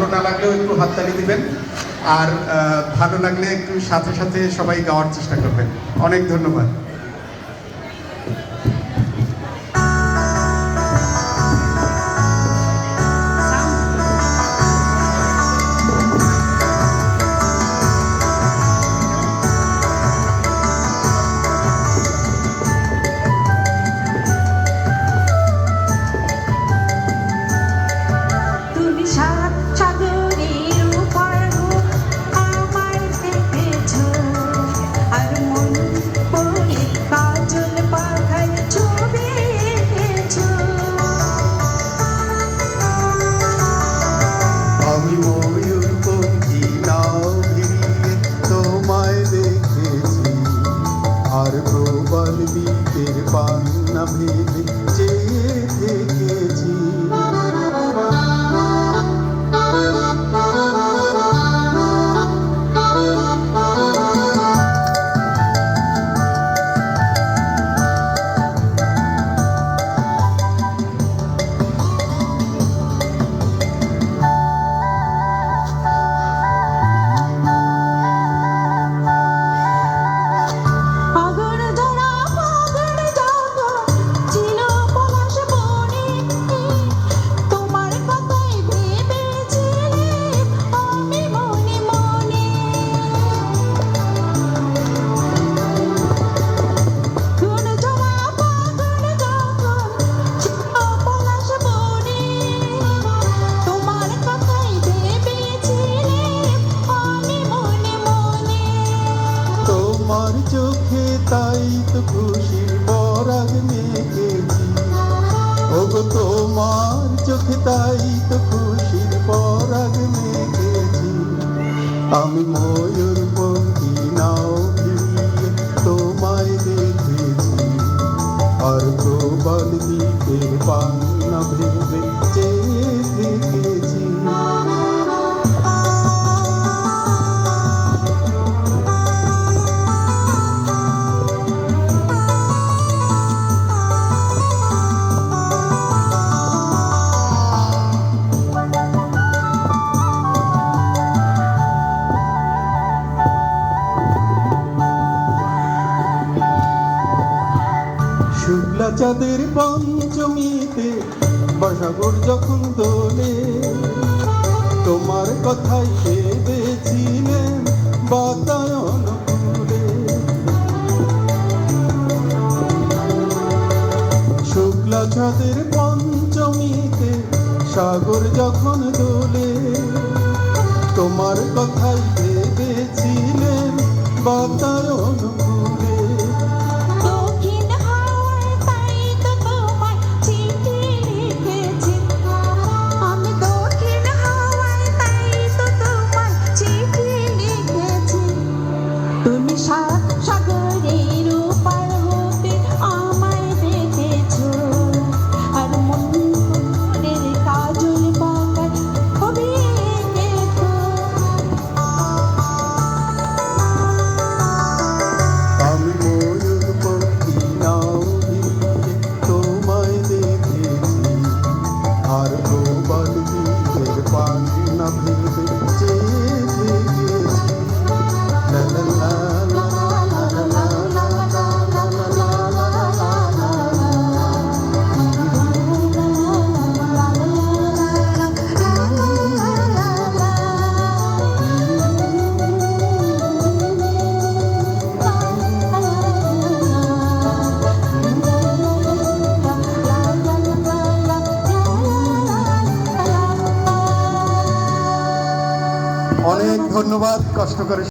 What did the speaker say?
ভালো না লাগলেও একটু হাততালি দিবেন, আর ভালো লাগলে একটু সাথে সাথে সবাই গাওয়ার চেষ্টা করবেন। অনেক ধন্যবাদ। আমি ময়ূরপঙ্খী নাও ভিড়িয়ে তোমায় দেখেছি, আর প্রবল দ্বীপের পান্না ভেবে চেয়ে থেকেছি। তোমার চোখে তাই তো খুশির পরাগ মেখেছি, ওগো তোমার চোখে তাই তো খুশির পরাগ মেখেছি। আমি ময়ূরপঙ্খী নাও ভিড়িয়ে তোমায় দেখেছি, আর প্রবল দ্বীপের পান্না ভেবে চেয়ে থেকেছি। শুক্লা চাঁদের পঞ্চমীতে বর্ষাগর যখন দোলে, তোমার কথাই ভেবেছিলেন বাতায়ন ফুলে। শুক্লা চাঁদের পঞ্চমীতে সাগর যখন দোলে, তোমার কথাই ভেবেছিলেন বাতায়ন ফুলে। সাগরের পার হতে আমায় দেখেছো, আর মনের কাজল পাকায় ছবি এঁকেছো। আমি ময়ূরপঙ্খী নাও ভিড়িয়ে তোমায় দেখেছি, আর প্রবল দ্বীপের পান্না ভেবে চেয়ে থেকেছি। লা লা লা লা লা লা লা লা লা লা লা লা লা লা। অনেক ধন্যবাদ কষ্ট করে